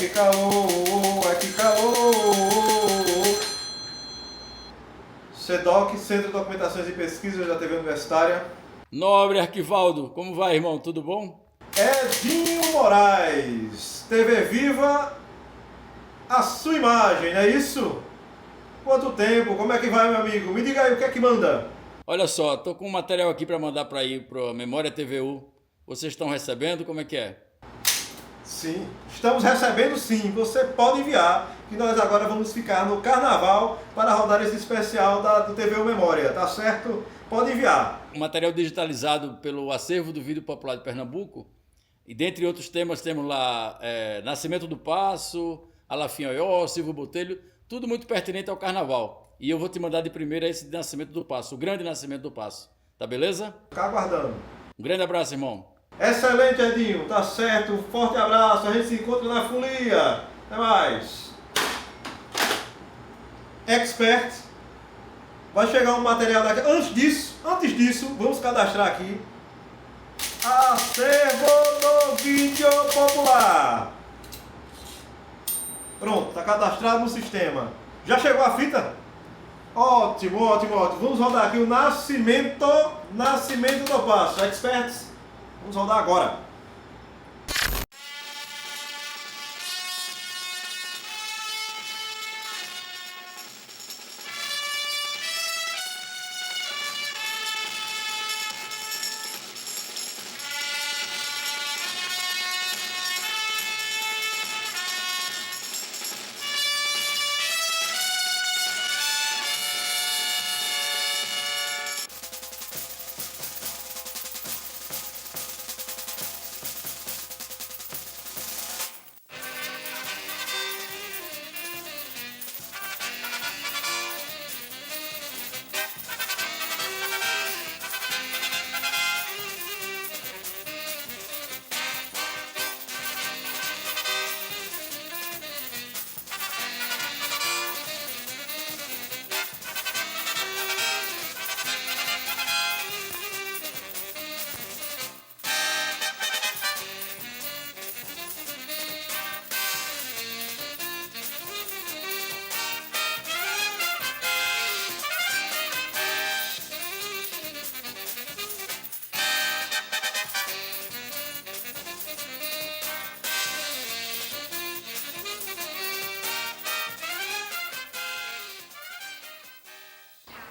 que calor, ai que calor. SEDOC, Centro de Documentações e Pesquisas da TV Universitária. Nobre Arquivaldo, como vai, irmão? Tudo bom? Edinho Moraes, TV Viva, a sua imagem, não é isso? Quanto tempo? Como é que vai, meu amigo? Me diga aí o que é que manda. Olha só, tô com um material aqui para mandar para ir para Memória TVU. Vocês estão recebendo? Como é que é? Sim, estamos recebendo sim. Você pode enviar, que nós agora vamos ficar no carnaval para rodar esse especial do TVU Memória, tá certo? Pode enviar. Um material digitalizado pelo Acervo do Vídeo Popular de Pernambuco. E dentre outros temas temos lá Nascimento do Paço, Alafim Oió, Silvio Botelho, tudo muito pertinente ao carnaval. E eu vou te mandar de primeira esse de Nascimento do Paço, o grande Nascimento do Paço. Tá beleza? Ficar aguardando. Um grande abraço, irmão. Excelente, Edinho, tá certo. Um forte abraço, a gente se encontra na folia. Até mais. Expert. Vai chegar um material daqui. Antes disso, vamos cadastrar aqui. Acervo do Vídeo Popular. Pronto, tá cadastrado no sistema. Já chegou a fita? Ótimo, ótimo, ótimo. Vamos rodar aqui o Nascimento do Paço. Experts. Vamos rodar agora.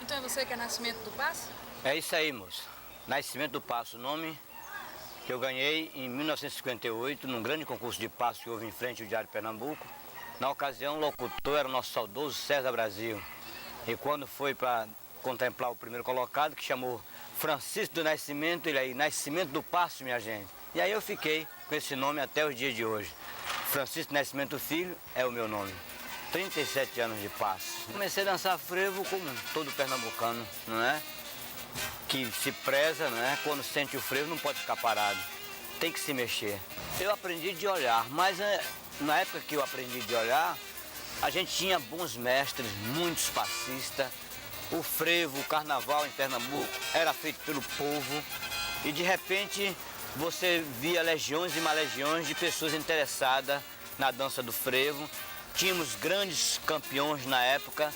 Então é você que é Nascimento do Paço? É isso aí, moço. Nascimento do Paço, o nome que eu ganhei em 1958, num grande concurso de passo que houve em frente ao Diário de Pernambuco. Na ocasião, o locutor era o nosso saudoso César Brasil. E quando foi para contemplar o primeiro colocado, que chamou Francisco do Nascimento, ele aí, Nascimento do Paço, minha gente. E aí eu fiquei com esse nome até os dias de hoje. Francisco Nascimento Filho é o meu nome. 37 anos de passo. Comecei a dançar frevo como todo pernambucano, não é? Que se preza, não é? Quando sente o frevo não pode ficar parado, tem que se mexer. Eu aprendi de olhar, mas na época que eu aprendi de olhar, a gente tinha bons mestres, muitos passistas. O frevo, o carnaval em Pernambuco era feito pelo povo e de repente você via legiões e mais legiões de pessoas interessadas na dança do frevo. Tínhamos grandes campeões na época,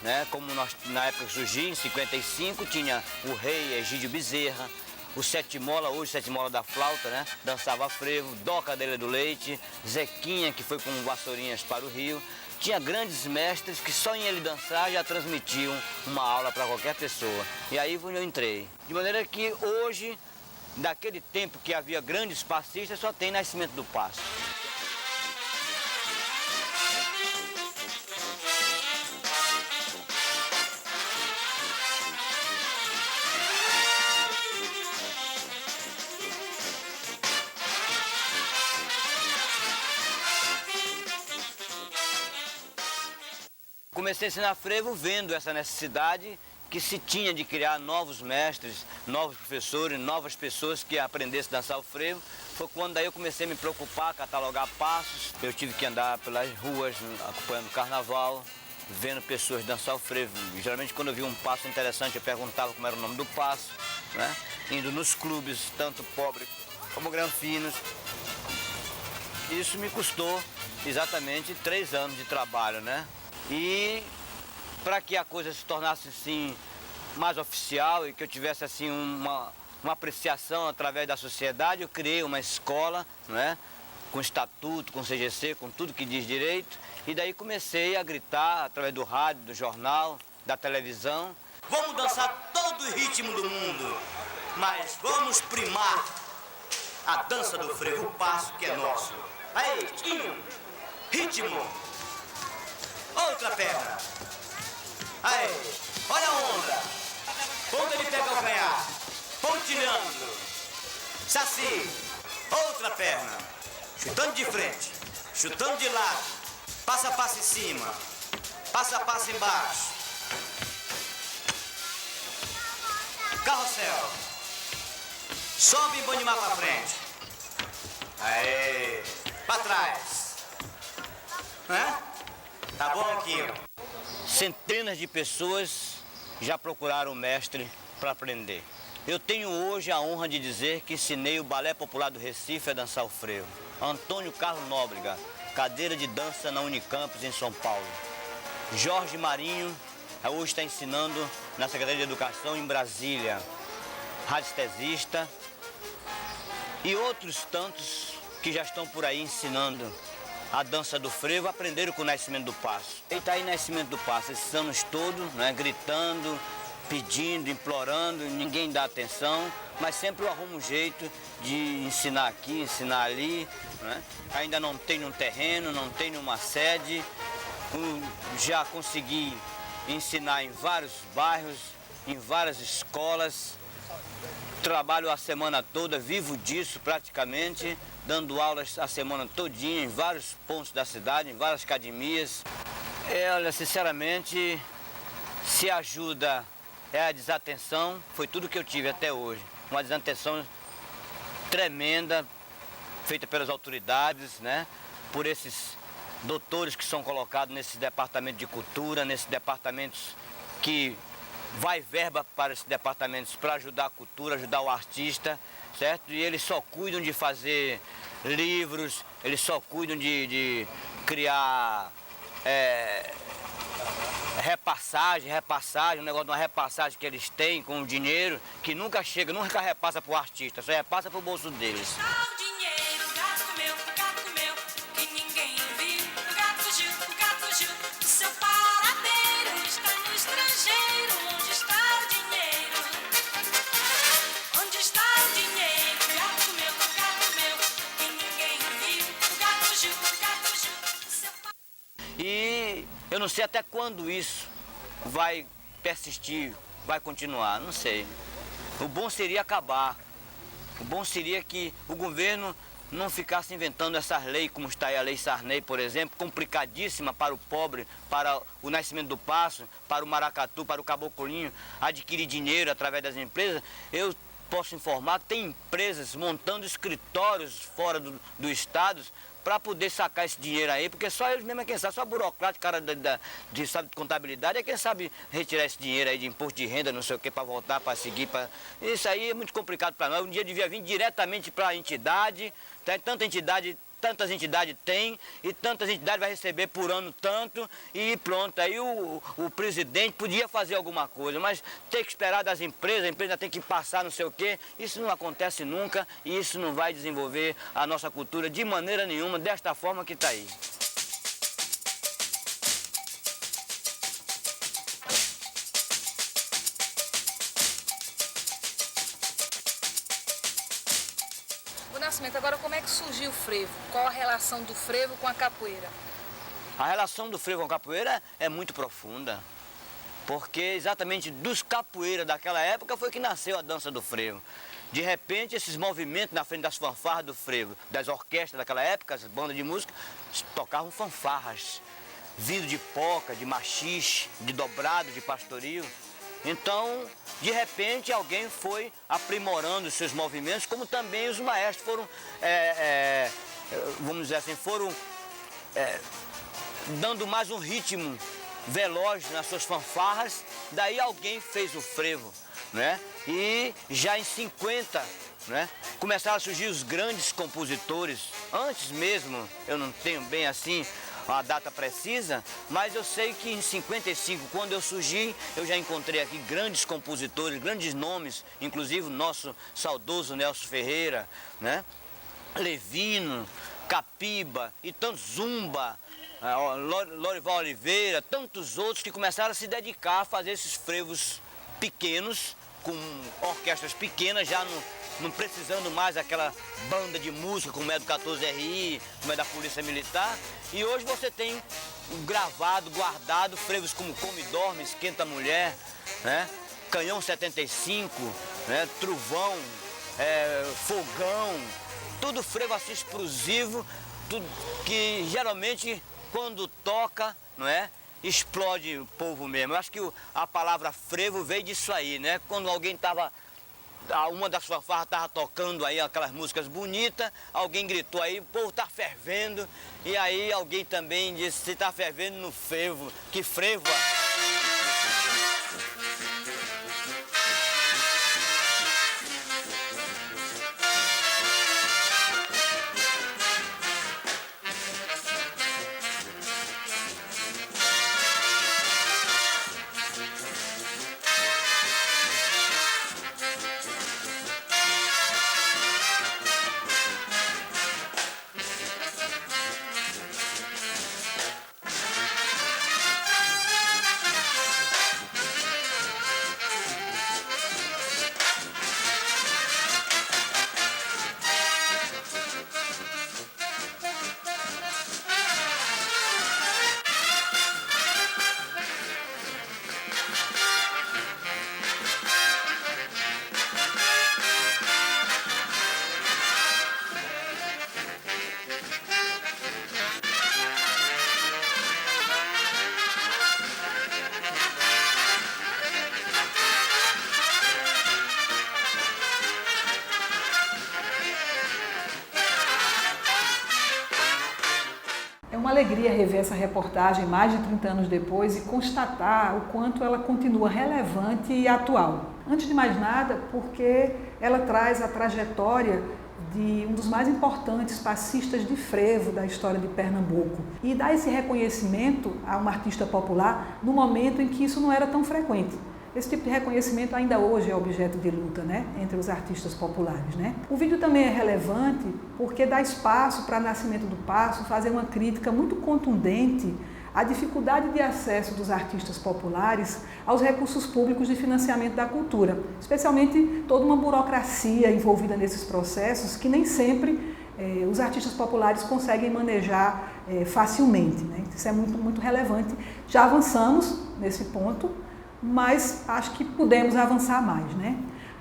né? Como na época que surgiu, em 55, tinha o rei Egídio Bezerra, o Sete Mola, hoje Sete Mola da flauta, né? Dançava frevo, Dó Cadeira do Leite, Zequinha, que foi com vassourinhas para o Rio. Tinha grandes mestres que só em ele dançar já transmitiam uma aula para qualquer pessoa. E aí eu entrei. De maneira que hoje, daquele tempo que havia grandes passistas, só tem Nascimento do Paço. Comecei a ensinar frevo vendo essa necessidade que se tinha de criar novos mestres, novos professores, novas pessoas que aprendessem a dançar o frevo. Foi quando daí eu comecei a me preocupar, catalogar passos. Eu tive que andar pelas ruas, acompanhando o carnaval, vendo pessoas dançar o frevo. Geralmente quando eu via um passo interessante eu perguntava como era o nome do passo, né? Indo nos clubes, tanto pobres como granfinos. Isso me custou exatamente 3 anos de trabalho, né? E para que a coisa se tornasse assim mais oficial e que eu tivesse assim uma apreciação através da sociedade, eu criei uma escola, não é? Com estatuto, com CGC, com tudo que diz direito. E daí comecei a gritar através do rádio, do jornal, da televisão. Vamos dançar todo o ritmo do mundo, mas vamos primar a dança do frevo, o passo que é nosso. Aí, ritmo. Outra perna. Aí, olha a onda. Ponta de pé calcanhar. Pontilhando. Saci. Outra perna. Chutando de frente. Chutando de lado. Passa a passo em cima. Passa a passo embaixo. Carrossel. Sobe e banho de mar pra frente. Aê. Pra trás. Tá bom aqui. Centenas de pessoas já procuraram o mestre para aprender. Eu tenho hoje a honra de dizer que ensinei o Balé Popular do Recife a dançar o frevo. Antônio Carlos Nóbrega, cadeira de dança na Unicampus em São Paulo. Jorge Marinho, hoje está ensinando na Secretaria de Educação em Brasília. Radiestesista e outros tantos que já estão por aí ensinando a dança do frevo, aprenderam com o Nascimento do Passo. Ele está aí Nascimento do Passo, esses anos todos, né, gritando, pedindo, implorando, ninguém dá atenção, mas sempre eu arrumo um jeito de ensinar aqui, ensinar ali, né? Ainda não tenho um terreno, não tenho uma sede, já consegui ensinar em vários bairros, em várias escolas, trabalho a semana toda, vivo disso praticamente, dando aulas a semana todinha em vários pontos da cidade, em várias academias. Olha, sinceramente, se ajuda é a desatenção, foi tudo que eu tive até hoje. Uma desatenção tremenda, feita pelas autoridades, né? Por esses doutores que são colocados nesses departamentos de cultura, nesses departamentos que vai verba para esses departamentos para ajudar a cultura, ajudar o artista, certo? E eles só cuidam de fazer livros, eles só cuidam de criar repassagem, um negócio de uma repassagem que eles têm com o dinheiro, que nunca chega, nunca repassa para o artista, só repassa para o bolso deles. E eu não sei até quando isso vai persistir, vai continuar, não sei. O bom seria acabar. O bom seria que o governo não ficasse inventando essas leis, como está aí a Lei Sarney, por exemplo, complicadíssima para o pobre, para o Nascimento do Passo, para o maracatu, para o caboclinho, adquirir dinheiro através das empresas. Eu posso informar que tem empresas montando escritórios fora do estado para poder sacar esse dinheiro aí, porque só eles mesmo é quem sabe, só burocrata, cara de contabilidade é quem sabe retirar esse dinheiro aí de imposto de renda, não sei o que, para voltar, para seguir, isso aí é muito complicado para nós. Um dia devia vir diretamente para a entidade, tem tantas entidades tem, e tantas entidades vai receber por ano tanto, e pronto, aí o presidente podia fazer alguma coisa, mas ter que esperar das empresas, a empresa tem que passar não sei o quê, isso não acontece nunca, e isso não vai desenvolver a nossa cultura de maneira nenhuma, desta forma que está aí. Nascimento, agora como é que surgiu o frevo? Qual a relação do frevo com a capoeira? A relação do frevo com a capoeira é muito profunda, porque exatamente dos capoeiras daquela época foi que nasceu a dança do frevo. De repente, esses movimentos na frente das fanfarras do frevo, das orquestras daquela época, as bandas de música, tocavam fanfarras, vindo de poca, de machixe, de dobrado, de pastoril. Então, de repente, alguém foi aprimorando os seus movimentos, como também os maestros foram, vamos dizer assim, foram dando mais um ritmo veloz nas suas fanfarras. Daí alguém fez o frevo, né? E já em 50, né? Começaram a surgir os grandes compositores. Antes mesmo, eu não tenho bem assim a data precisa, mas eu sei que em 55, quando eu surgi, eu já encontrei aqui grandes compositores, grandes nomes, inclusive o nosso saudoso Nelson Ferreira, né? Levino, Capiba e tantos, Zumba, Lorival Oliveira, tantos outros que começaram a se dedicar a fazer esses frevos pequenos, com orquestras pequenas, já não precisando mais daquela banda de música como é do 14RI, como é da Polícia Militar. E hoje você tem gravado, guardado, frevos como Come e Dorme, Esquenta a Mulher, né? Canhão 75, né? Trovão, Fogão, tudo frevo assim explosivo, tudo que geralmente quando toca, não é? Explode o povo mesmo. Eu acho que a palavra frevo veio disso aí, né? Quando alguém uma das fanfarras estava tocando aí aquelas músicas bonitas, alguém gritou aí, o povo tá fervendo, e aí alguém também disse, se tá fervendo no frevo, que frevo. É uma alegria rever essa reportagem mais de 30 anos depois e constatar o quanto ela continua relevante e atual. Antes de mais nada, porque ela traz a trajetória de um dos mais importantes passistas de frevo da história de Pernambuco e dá esse reconhecimento a uma artista popular no momento em que isso não era tão frequente. Esse tipo de reconhecimento ainda hoje é objeto de luta, né, entre os artistas populares, né? O vídeo também é relevante porque dá espaço para Nascimento do Passo fazer uma crítica muito contundente à dificuldade de acesso dos artistas populares aos recursos públicos de financiamento da cultura, especialmente toda uma burocracia envolvida nesses processos que nem sempre os artistas populares conseguem manejar facilmente, né? Isso é muito relevante. Já avançamos nesse ponto, mas acho que podemos avançar mais, né?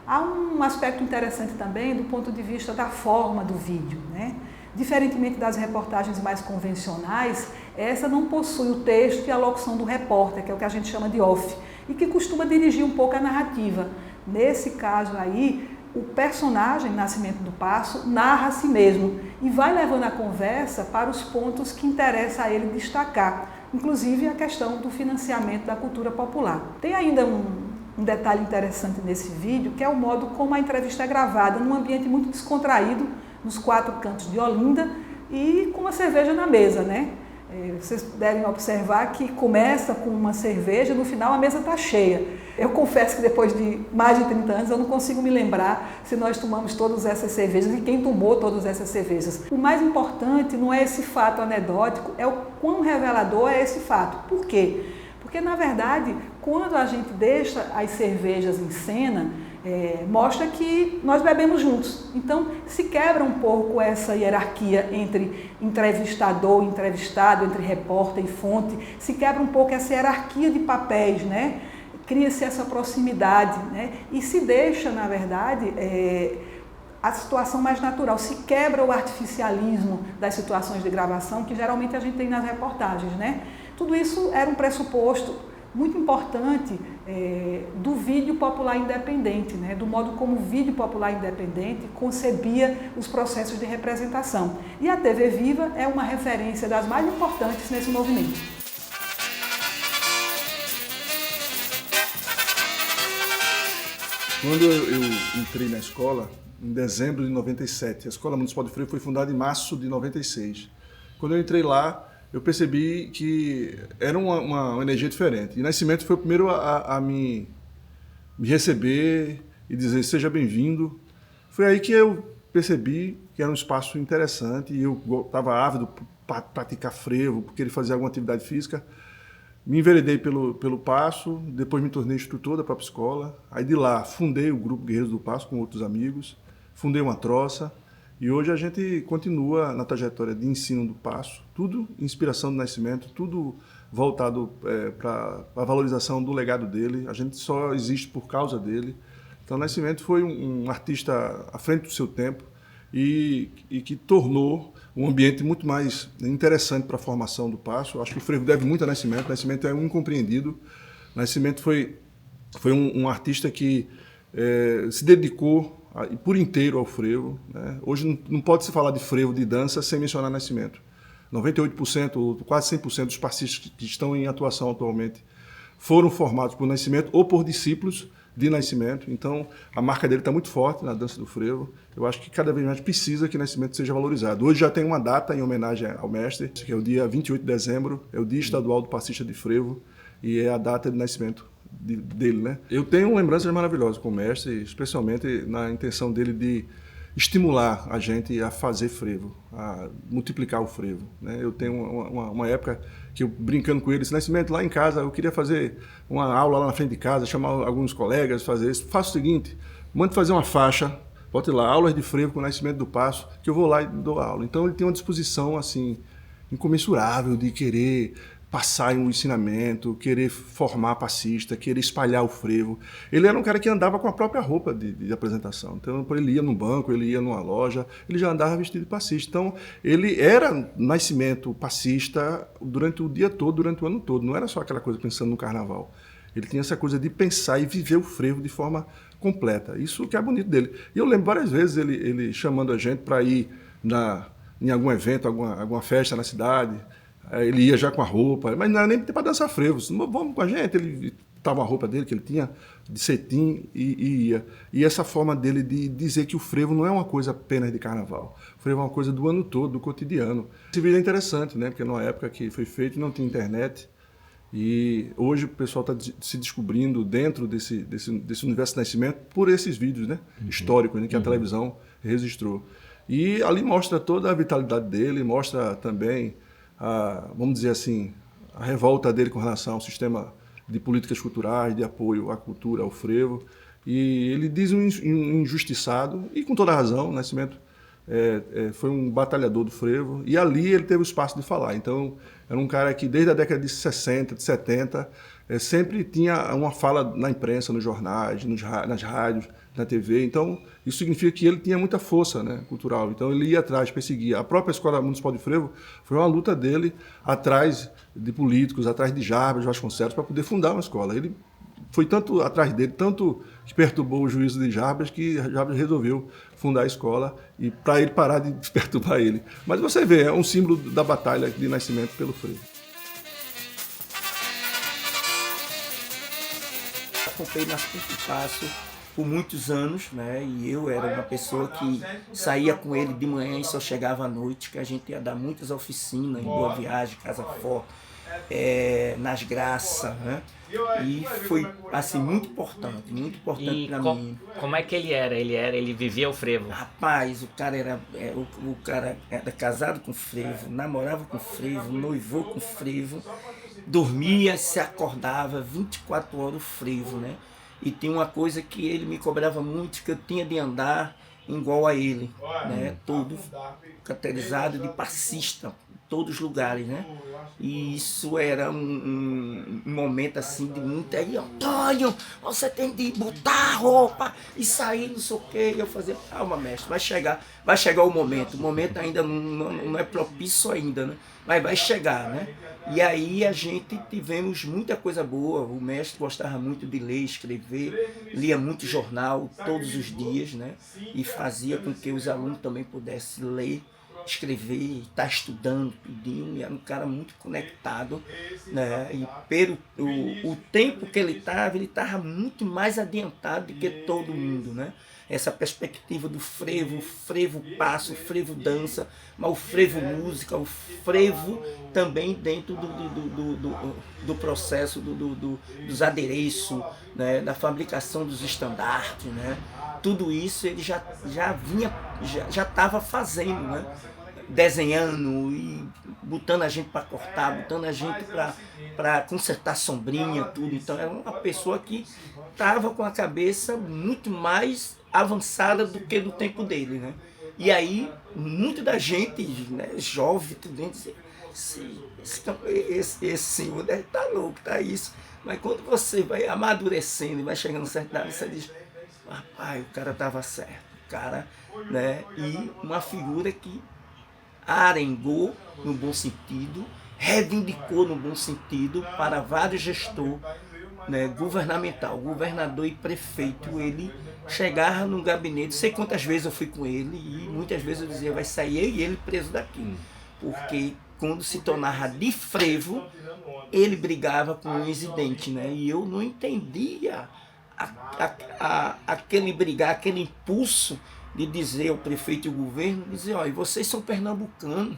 Há um aspecto interessante também do ponto de vista da forma do vídeo, né? Diferentemente das reportagens mais convencionais, essa não possui o texto e a locução do repórter, que é o que a gente chama de off, e que costuma dirigir um pouco a narrativa. Nesse caso aí, o personagem Nascimento do Passo narra a si mesmo e vai levando a conversa para os pontos que interessa a ele destacar, inclusive a questão do financiamento da cultura popular. Tem ainda um detalhe interessante nesse vídeo, que é o modo como a entrevista é gravada num ambiente muito descontraído, nos 4 cantos de Olinda e com uma cerveja na mesa, né? Vocês devem observar que começa com uma cerveja, no final a mesa está cheia. Eu confesso que depois de mais de 30 anos eu não consigo me lembrar se nós tomamos todas essas cervejas e quem tomou todas essas cervejas. O mais importante não é esse fato anedótico, é o quão revelador é esse fato. Por quê? Porque, na verdade, quando a gente deixa as cervejas em cena, mostra que nós bebemos juntos. Então, se quebra um pouco essa hierarquia entre entrevistador e entrevistado, entre repórter e fonte, se quebra um pouco essa hierarquia de papéis, né? Cria-se essa proximidade, né? E se deixa, na verdade, a situação mais natural, se quebra o artificialismo das situações de gravação que geralmente a gente tem nas reportagens, né? Tudo isso era um pressuposto muito importante do vídeo popular independente, né? Do modo como o vídeo popular independente concebia os processos de representação. E a TV Viva é uma referência das mais importantes nesse movimento. Quando eu entrei na escola, em dezembro de 97. A Escola Municipal de Frevo foi fundada em março de 96. Quando eu entrei lá, eu percebi que era uma energia diferente. E Nascimento foi o primeiro a me receber e dizer seja bem-vindo. Foi aí que eu percebi que era um espaço interessante e eu estava ávido para praticar frevo, porque ele fazia alguma atividade física. Me enveredei pelo Passo, depois me tornei instrutor da própria escola. Aí de lá fundei o Grupo Guerreiros do Passo com outros amigos, fundei uma troça e hoje a gente continua na trajetória de ensino do Passo, tudo inspiração do Nascimento, tudo voltado para a valorização do legado dele. A gente só existe por causa dele. Então, Nascimento foi um artista à frente do seu tempo e que tornou um ambiente muito mais interessante para a formação do Passo. Acho que o frevo deve muito a Nascimento. Nascimento é um incompreendido. Nascimento foi um artista que se dedicou por inteiro ao frevo, né? Hoje não pode se falar de frevo, de dança, sem mencionar Nascimento. 98%, ou quase 100% dos passistas que estão em atuação atualmente foram formados por Nascimento ou por discípulos de Nascimento. Então, a marca dele está muito forte na dança do frevo. Eu acho que cada vez mais precisa que Nascimento seja valorizado. Hoje já tem uma data em homenagem ao mestre, que é o dia 28 de dezembro, é o Dia Estadual do Passista de Frevo, e é a data de nascimento dele, né? Eu tenho lembranças maravilhosas com o mestre, especialmente na intenção dele de estimular a gente a fazer frevo, a multiplicar o frevo, né? Eu tenho uma época que eu, brincando com ele, disse, Nascimento, lá em casa eu queria fazer uma aula lá na frente de casa, chamar alguns colegas, fazer isso. Faça o seguinte, mande fazer uma faixa, bote lá, aulas de frevo com o Nascimento do Passo, que eu vou lá e dou aula. Então ele tem uma disposição assim incomensurável de querer passar um ensinamento, querer formar passista, querer espalhar o frevo. Ele era um cara que andava com a própria roupa de apresentação. Então, ele ia num banco, ele ia numa loja, ele já andava vestido de passista. Então, ele era Nascimento passista durante o dia todo, durante o ano todo. Não era só aquela coisa pensando no carnaval. Ele tinha essa coisa de pensar e viver o frevo de forma completa. Isso que é bonito dele. E eu lembro várias vezes ele chamando a gente para ir em algum evento, alguma festa na cidade. Ele ia já com a roupa, mas não era nem para dançar frevo. Vamos com a gente. Ele estava a roupa dele, que ele tinha, de cetim, e ia. E essa forma dele de dizer que o frevo não é uma coisa apenas de carnaval. O frevo é uma coisa do ano todo, do cotidiano. Esse vídeo é interessante, né? Porque numa época que foi feito não tinha internet. E hoje o pessoal está se descobrindo dentro desse universo de Nascimento por esses vídeos, né? Históricos, né? Que a televisão registrou. E ali mostra toda a vitalidade dele, mostra também vamos dizer assim, a revolta dele com relação ao sistema de políticas culturais, de apoio à cultura, ao frevo. E ele diz um injustiçado, e com toda razão, Nascimento foi um batalhador do frevo, e ali ele teve o espaço de falar. Então, era um cara que desde a década de 60, de 70, sempre tinha uma fala na imprensa, nos jornais, nas rádios, na TV. Então, isso significa que ele tinha muita força, né, cultural. Então, ele ia atrás, perseguia. A própria Escola Municipal de Frevo foi uma luta dele atrás de políticos, atrás de Jarbas Vasconcelos, para poder fundar uma escola. Ele foi tanto atrás dele, tanto que perturbou o juízo de Jarbas, que Jarbas resolveu fundar a escola e para ele parar de perturbar ele. Mas você vê, é um símbolo da batalha de Nascimento pelo frevo. Acompanhei Nascimento do Passo por muitos anos, né? E eu era uma pessoa que saía com ele de manhã e só chegava à noite, que a gente ia dar muitas oficinas em Boa Viagem, Casa Forte, nas Graças, né? E foi assim muito importante para mim. Como é que ele era? Ele vivia o frevo? Rapaz, o cara era casado com frevo, namorava com frevo, noivou com frevo, dormia, se acordava 24 horas o frevo, né? E tem uma coisa que ele me cobrava muito, que eu tinha de andar igual a ele, né? Todo caracterizado de passista, em todos os lugares, né? E isso era um momento assim de muito aí, Antônio, você tem de botar a roupa e sair, não sei o quê. E eu fazia, calma, mestre, vai chegar o momento ainda não é propício ainda, né? Mas vai chegar, né? E aí a gente tivemos muita coisa boa. O mestre gostava muito de ler, escrever, lia muito jornal todos os dias, né? E fazia com que os alunos também pudessem ler escrever, estar estudando tudinho, e era um cara muito conectado, né? E pelo o tempo que ele estava muito mais adiantado do que todo mundo, né? Essa perspectiva do frevo, o frevo passa, o frevo dança, mas o frevo música, o frevo também dentro do processo dos adereços, né? Da fabricação dos estandartes, né? Tudo isso ele já estava fazendo, né? Desenhando e botando a gente para cortar, botando a gente para consertar sombrinha, tudo. Então era uma pessoa que estava com a cabeça muito mais avançada do que do tempo dele, né? E aí, muito da gente, né, jovem, tudo, dizia, esse senhor deve estar louco, tá isso. Mas quando você vai amadurecendo e vai chegando a certa idade, você diz, rapaz, o cara estava certo, o cara, né? E uma figura que arengou no bom sentido, reivindicou no bom sentido para vários gestores, né, governamental, governador e prefeito. Ele chegava no gabinete, sei quantas vezes eu fui com ele, e muitas vezes eu dizia, vai sair eu e ele preso daqui. Porque quando se tornava de frevo, ele brigava com o residente, né? E eu não entendia aquele brigar, aquele impulso de dizer ao prefeito e ao governo, dizer, olha, vocês são pernambucanos,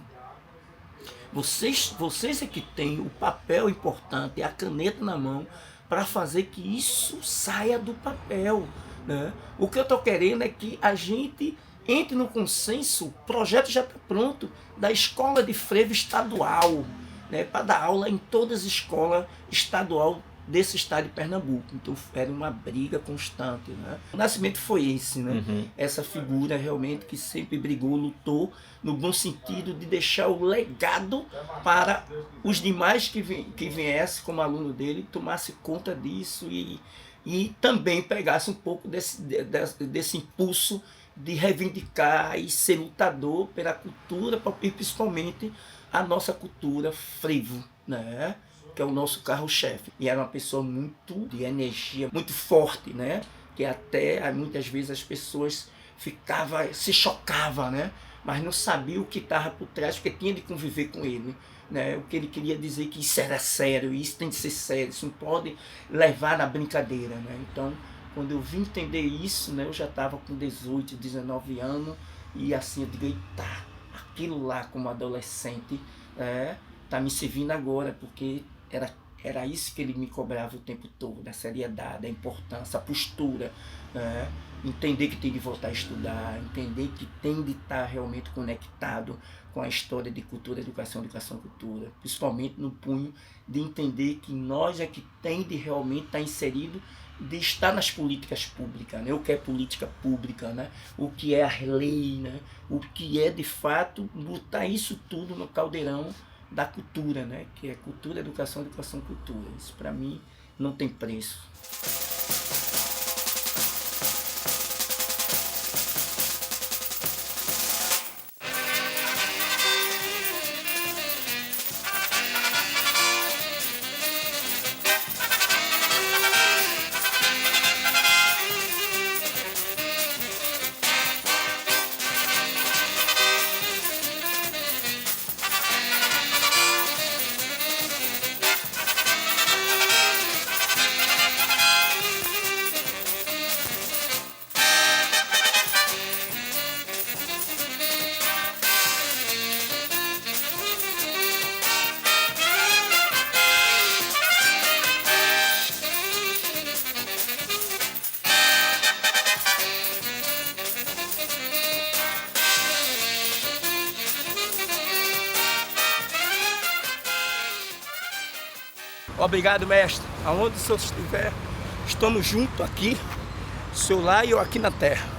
vocês é que têm o papel importante, a caneta na mão, para fazer que isso saia do papel, né? O que eu estou querendo é que a gente entre no consenso, o projeto já está pronto, da escola de frevo estadual, né? Para dar aula em todas as escolas estaduais desse estado de Pernambuco. Então era uma briga constante, né? O Nascimento foi esse, né? Essa figura realmente que sempre brigou, lutou no bom sentido de deixar o legado para os demais que viessem como aluno dele, tomasse conta disso e também pegasse um pouco desse impulso de reivindicar e ser lutador pela cultura, e principalmente a nossa cultura frevo, né? Que é o nosso carro-chefe. E era uma pessoa muito de energia, muito forte, né? Que até muitas vezes as pessoas se chocavam, né? Mas não sabiam o que estava por trás, porque tinha de conviver com ele, né? O que ele queria dizer que isso era sério, isso tem de ser sério, isso não pode levar na brincadeira, né? Então, quando eu vim entender isso, né? Eu já estava com 18, 19 anos, e assim eu digo, eita, aquilo lá como adolescente, tá me servindo agora, porque era isso que ele me cobrava o tempo todo, a seriedade, a importância, a postura, né? Entender que tem de voltar a estudar, entender que tem de estar realmente conectado com a história de cultura, educação, cultura, principalmente no punho de entender que nós é que tem de realmente estar inserido, de estar nas políticas públicas, né? O que é política pública, né? O que é a lei, né? O que é de fato botar isso tudo no caldeirão da cultura, né? Que é cultura, educação, cultura. Isso para mim não tem preço. Obrigado, mestre. Aonde o senhor estiver, estamos juntos aqui, o senhor lá e eu aqui na terra.